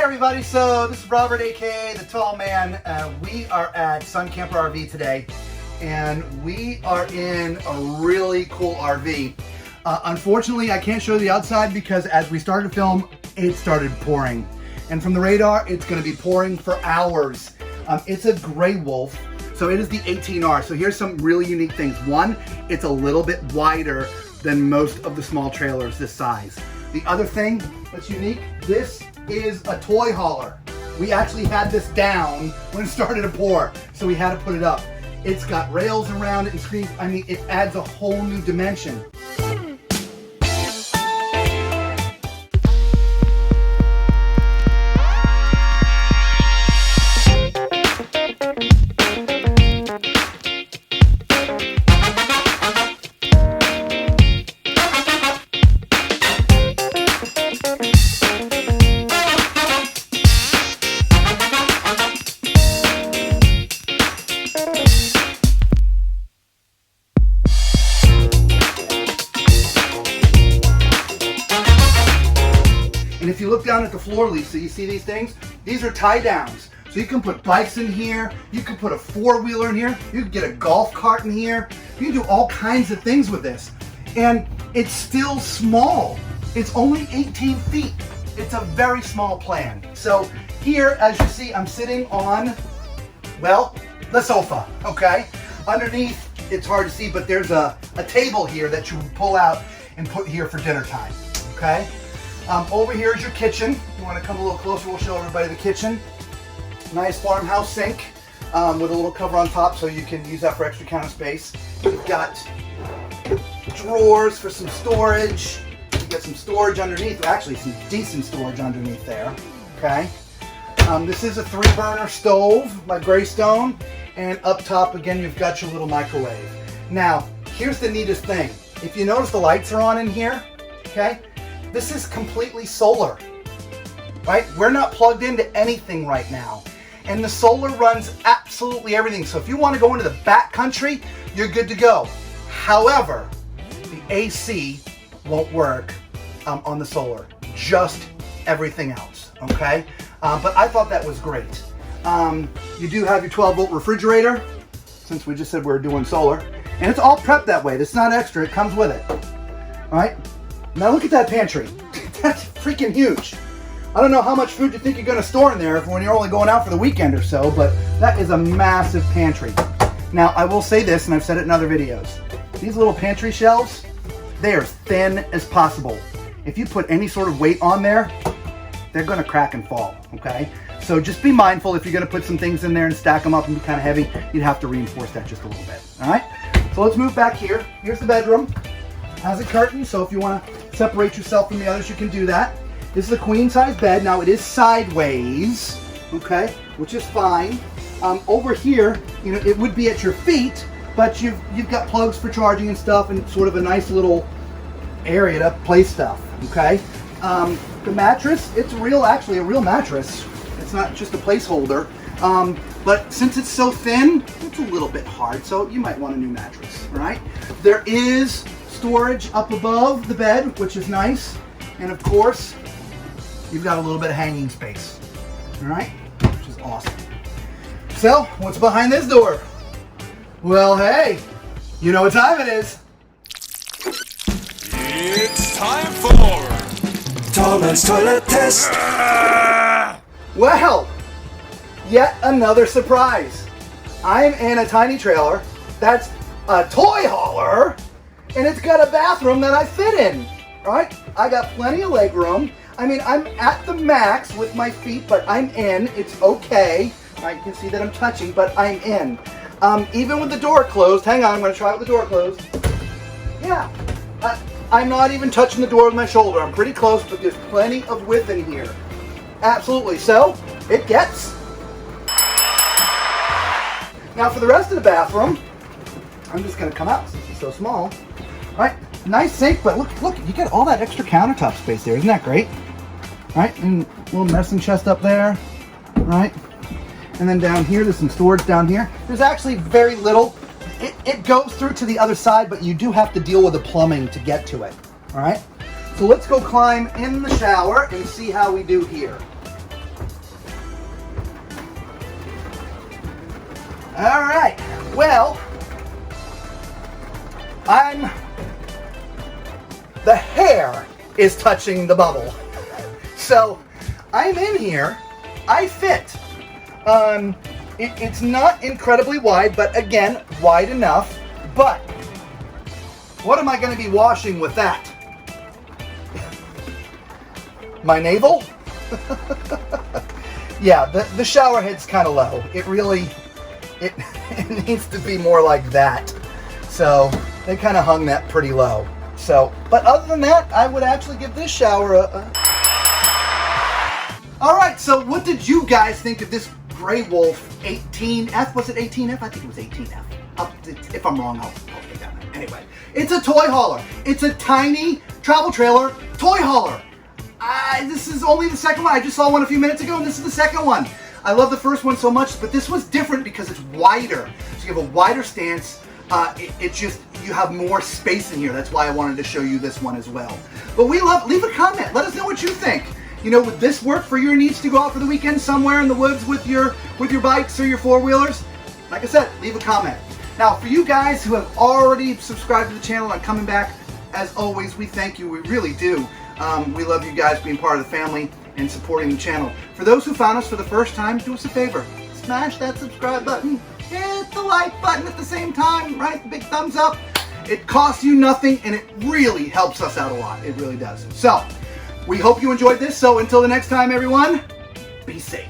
everybody, so this is Robert, aka the Tall Man. We are at Sun Camper RV today, and we are in a really cool RV. Unfortunately, I can't show you the outside because as we started to film, it started pouring. And from the radar, it's going to be pouring for hours. It's a gray Wolf, so it is the 18R. So here's some really unique things. One, it's a little bit wider than most of the small trailers this size. The other thing that's unique, this is a toy hauler. We actually had this down when it started to pour, so we had to put it up. It's got rails around it and screens. I mean, it adds a whole new dimension. And if you look down at the floor, Lisa, you see these things? These are tie downs. So you can put bikes in here, you can put a four-wheeler in here, you can get a golf cart in here, you can do all kinds of things with this. And it's still small. It's only 18 feet. It's a very small plan. So here, as you see, I'm sitting on, well, the sofa, okay? Underneath, it's hard to see, but there's a table here that you pull out and put here for dinner time, okay? Over here is your kitchen. You want to come a little closer, we'll show everybody the kitchen. Nice farmhouse sink with a little cover on top so you can use that for extra counter space. You've got drawers for some storage. You get some storage underneath, actually some decent storage underneath there, okay? This is a 3-burner stove by Greystone, and up top again you've got your little microwave. Now, here's the neatest thing. If you notice the lights are on in here, okay? This is completely solar, right? We're not plugged into anything right now. And the solar runs absolutely everything. So if you want to go into the back country, you're good to go. However, the AC won't work on the solar, just everything else, okay? But I thought that was great. You do have your 12-volt refrigerator, since we just said we were doing solar. And it's all prepped that way. It's not extra, it comes with it, all right? Now look at that pantry. That's freaking huge. I don't know how much food you think you're going to store in there when you're only going out for the weekend or so, but that is a massive pantry. Now, I will say this, and I've said it in other videos. These little pantry shelves, they are thin as possible. If you put any sort of weight on there, they're going to crack and fall, okay? So just be mindful if you're going to put some things in there and stack them up and be kind of heavy, you'd have to reinforce that just a little bit, all right? So let's move back here. Here's the bedroom. Has a curtain, so if you want to separate yourself from the others, you can do that. This is a queen size bed. Now it is sideways, okay, which is fine. Over here, you know, it would be at your feet, but you've got plugs for charging and stuff, and sort of a nice little area to place stuff, okay. The mattress, it's actually a real mattress. It's not just a placeholder, but since it's so thin, it's a little bit hard, so you might want a new mattress, all right. There is storage up above the bed, which is nice, and of course you've got a little bit of hanging space, all right, which is awesome. So what's behind this door? Well, hey, you know what time it is. It's time for Tall Man's Toilet Test. Well, yet another surprise. I'm in a tiny trailer that's a toy hauler, and it's got a bathroom that I fit in, right? I got plenty of leg room. I mean, I'm at the max with my feet, but I'm in. It's okay. Right, you can see that I'm touching, but I'm in. Even with the door closed, hang on, I'm going to try it with the door closed. Yeah, I'm not even touching the door with my shoulder. I'm pretty close, but there's plenty of width in here. Absolutely. So, it gets. Now for the rest of the bathroom, I'm just going to come out since it's so small. Right, nice sink, but look, you get all that extra countertop space there. Isn't that great? Right, and a little medicine chest up there, right? And then down here, there's some storage down here. There's actually very little. It goes through to the other side, but you do have to deal with the plumbing to get to it, all right? So let's go climb in the shower and see how we do here. All right, well, the hair is touching the bubble. So I'm in here, I fit. It's not incredibly wide, but again, wide enough. But what am I going to be washing with that? My navel? Yeah, the shower head's kind of low. It needs to be more like that. So they kind of hung that pretty low. So, but other than that, I would actually give this shower a... All right, so what did you guys think of this Grey Wolf 18F? Was it 18F? I think it was 18F. If I'm wrong, I'll take that. Anyway, it's a toy hauler. It's a tiny travel trailer toy hauler. This is only the second one. I just saw one a few minutes ago, and this is the second one. I love the first one so much, but this was different because it's wider. So you have a wider stance. You have more space in here. That's why I wanted to show you this one as well. But leave a comment. Let us know what you think. You know, would this work for your needs to go out for the weekend somewhere in the woods with your bikes or your four-wheelers? Like I said, leave a comment. Now, for you guys who have already subscribed to the channel and coming back, as always, we thank you. We really do. We love you guys being part of the family and supporting the channel. For those who found us for the first time, do us a favor. Smash that subscribe button. Hit the like button at the same time, right? The big thumbs up. It costs you nothing, and it really helps us out a lot. It really does. So, we hope you enjoyed this. So, until the next time, everyone, be safe.